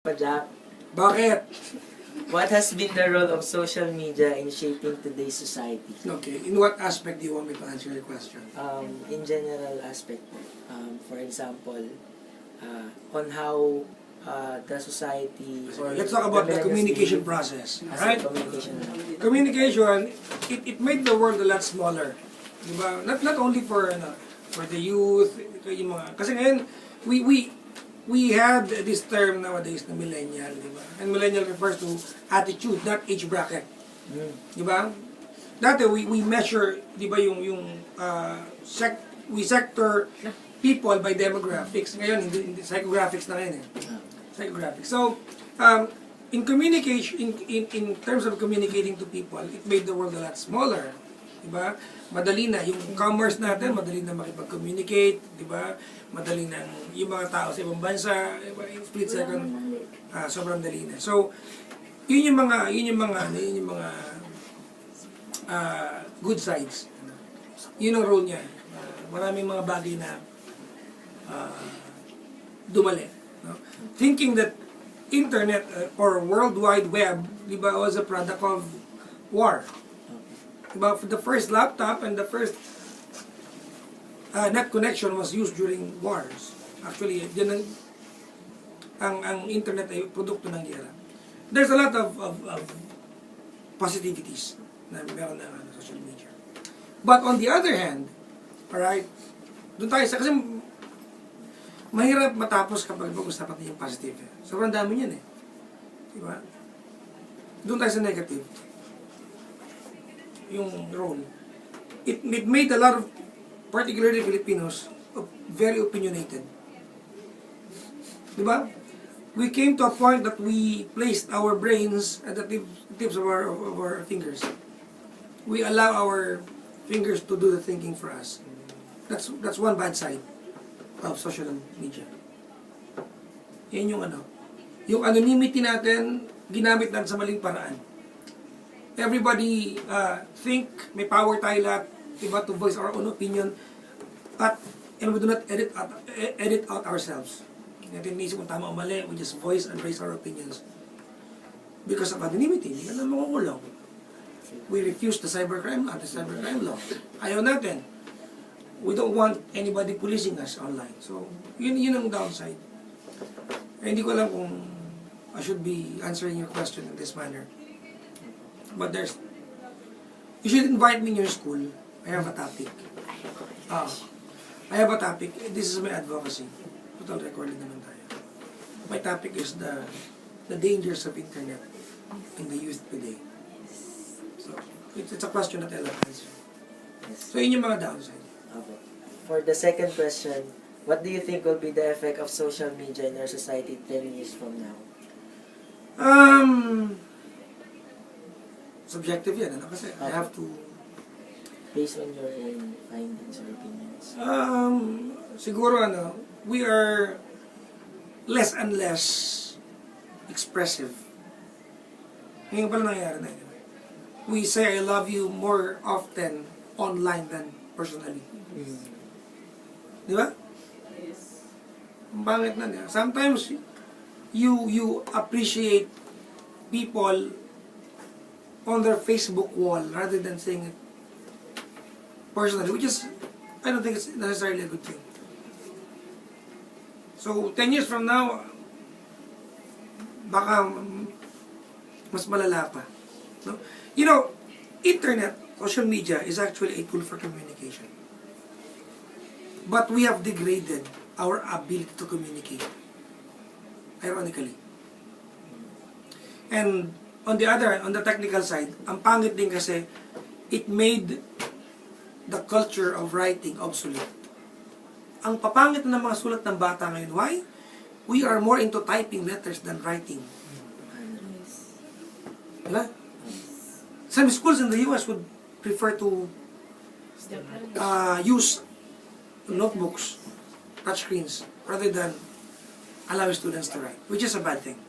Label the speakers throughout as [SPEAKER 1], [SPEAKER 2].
[SPEAKER 1] Jack,
[SPEAKER 2] Bakit?
[SPEAKER 1] what has been the role of social media in shaping today's society?
[SPEAKER 2] Okay, in what aspect do you want me to answer your question?
[SPEAKER 1] In general aspect, for example, on how the society or
[SPEAKER 2] Let's talk about the
[SPEAKER 1] millennials
[SPEAKER 2] communication
[SPEAKER 1] behave
[SPEAKER 2] process.
[SPEAKER 1] as a
[SPEAKER 2] Right?
[SPEAKER 1] communication.
[SPEAKER 2] Communication, it made the world a lot smaller. Diba? Not only for for the youth, yung mga, kasi ngayon, we had this term nowadays na millennial, di ba? And millennial refers to attitude, not age bracket. Di ba? Dati we measure, di ba, we sector people by demographics. Ngayon, hindi psychographics na ngayon eh. Psychographics. So, in communication, in terms of communicating to people, it made the world a lot smaller. Diba? Madali na. Yung commerce natin, madali na makipag-communicate. Diba? Madali na yung mga tao sa ibang bansa, diba? In split second, sobrang dali na. So, yun yung mga good sides. Yun ang role niya. Maraming mga bagay na dumali. No? Thinking that internet or World Wide Web, diba, was a product of war. Diba, the first laptop and the first net connection was used during wars. Actually, yan ang internet ay produkto ng gera. There's a lot of positivities na meron ng social media. But on the other hand, alright, doon tayo kasi mahirap matapos kapag pag-usapan yung positive. Sobrang dami yan eh. Diba? Doon tayo sa negative. Yung role. It made a lot of, particularly Filipinos, very opinionated. Diba? We came to a point that we placed our brains at the tips of our fingers. We allow our fingers to do the thinking for us. That's one bad side of social media. Yan yung yung anonymity natin, ginamit natin sa maling paraan. Everybody think may power tayo lahat, diba, to voice our own opinion, and we do not edit out ourselves. Natin inisip kung tama o mali, we just voice and raise our opinions. Because of anonymity, hindi ka na makukulong. We refuse the cybercrime law. Ayaw natin. We don't want anybody policing us online. So, yun ang downside. Hindi ko alam kung I should be answering your question in this manner. But you should invite me in your school. I have a topic. I have a topic. This is my advocacy. Total recording naman tayo. My topic is the dangers of internet in the youth today. So, it's a question that I'll answer. So, yun yung mga downside.
[SPEAKER 1] Okay. For the second question, what do you think will be the effect of social media in our society 10 years from now?
[SPEAKER 2] Subjective yan, kasi I have to...
[SPEAKER 1] Based on your own findings or opinions.
[SPEAKER 2] Siguro we are less and less expressive. Ngayon pala nangyayari na yun. We say I love you more often online than personally. Di ba?
[SPEAKER 3] Yes.
[SPEAKER 2] Ang pangit na niya. Sometimes, you appreciate people on their Facebook wall rather than saying it personally, which is, I don't think it's necessarily a good thing. So, 10 years from now, baka mas malala pa. No? You know, internet, social media is actually a tool for communication. But we have degraded our ability to communicate. Ironically. And on the technical side, ang pangit din kasi, it made the culture of writing obsolete. Ang papangit na ng mga sulat ng bata ngayon, why? We are more into typing letters than writing. Diba? Some schools in the US would prefer to use notebooks, touchscreens, rather than allow students to write, which is a bad thing.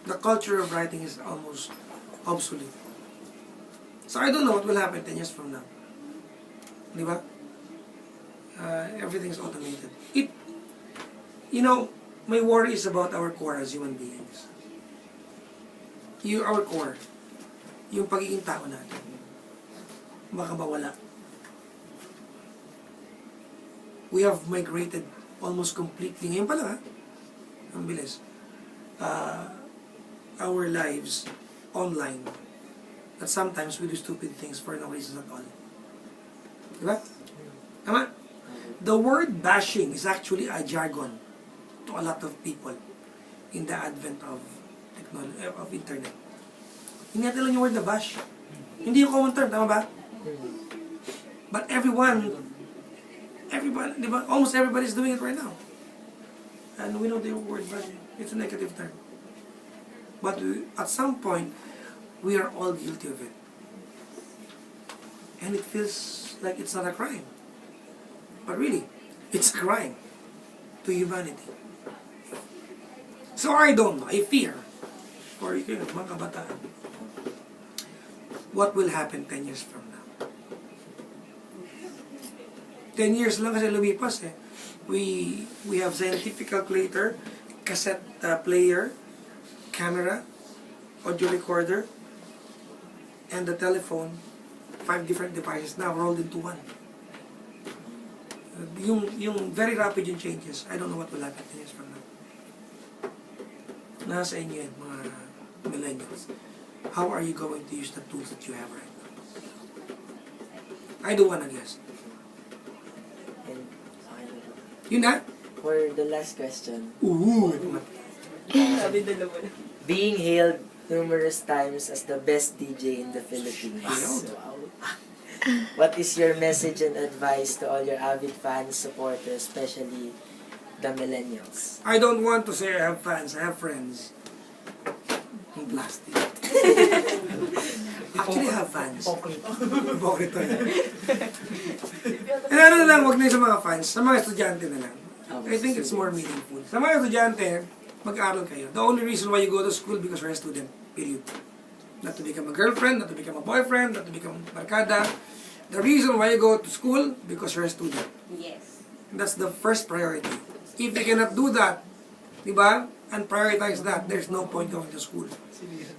[SPEAKER 2] The culture of writing is almost obsolete. So I don't know what will happen 10 years from now. Di ba? Everything is automated. my worry is about our core as human beings. Our core. Yung pagiging tao natin. Baka mawala. We have migrated almost completely. Ngayon pa lang, ha? Ang bilis. Our lives online. That sometimes we do stupid things for no reason at all. Diba? Tama? The word bashing is actually a jargon to a lot of people in the advent of technology, of internet. Hindi natin lang yung word na bash. Hindi yung common term, tama ba? But everybody, di ba? Almost everybody is doing it right now. And we know the word bashing. It's a negative term. But at some point, we are all guilty of it. And it feels like it's not a crime. But really, it's a crime to humanity. So I don't know, I fear, for mga kabataan, what will happen 10 years from now. 10 years lang kasi lumipas eh. We have scientific calculator, cassette player, camera, audio recorder, and the telephone, 5 different devices now rolled into one. Yung very rapid yung changes. I don't know what will happen 10 years from now. Nasa inyo yan, mga millennials. How are you going to use the tools that you have right now? I don't wanna guess.
[SPEAKER 1] And,
[SPEAKER 2] Yun na?
[SPEAKER 1] for the last question,
[SPEAKER 2] Ooh!
[SPEAKER 3] Sabi dalawa na.
[SPEAKER 1] being hailed numerous times as the best DJ in the Philippines.
[SPEAKER 2] Hailed?
[SPEAKER 1] Wow. What is your message and advice to all your avid fans, supporters, especially the millennials?
[SPEAKER 2] I don't want to say I have fans, I have friends. Yung plastic. Actually, I have fans. Hypocrite to yan. And ano na lang, wag na yung sa mga fans, sa mga estudyante na lang. I think it's more meaningful. Sa mga estudyante, mag-aaral kayo. The only reason why you go to school because you're a student, period. Not to become a girlfriend, not to become a boyfriend, not to become barkada. The reason why you go to school, because you're a student.
[SPEAKER 3] Yes.
[SPEAKER 2] That's the first priority. If you cannot do that, di ba, and prioritize that, there's no point going to school.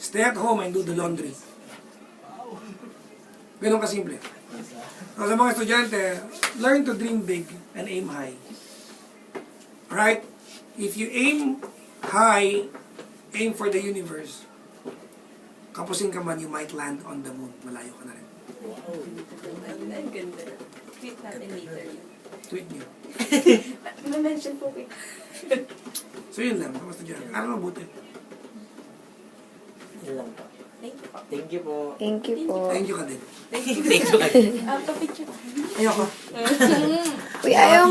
[SPEAKER 2] Stay at home and do the laundry. Ganun kasimple. So, sa mga estudyante, learn to dream big and aim high. Right? If you aim high, aim for the universe, kapusin ka man, you might land on the moon. Malayo ka na rin.
[SPEAKER 3] Ang ganda. Tweet natin later yun.
[SPEAKER 2] Tweet niyo.
[SPEAKER 3] Ma-mention po kita.
[SPEAKER 2] So yun lang, mga estudyante. Aral mabuti.
[SPEAKER 1] Yun lang po.
[SPEAKER 3] Thank you po.
[SPEAKER 1] Thank you po.
[SPEAKER 4] Thank you po.
[SPEAKER 2] Thank you ka din.
[SPEAKER 1] Thank you.
[SPEAKER 3] Papicture.
[SPEAKER 2] Ayoko.
[SPEAKER 4] Uy, ayaw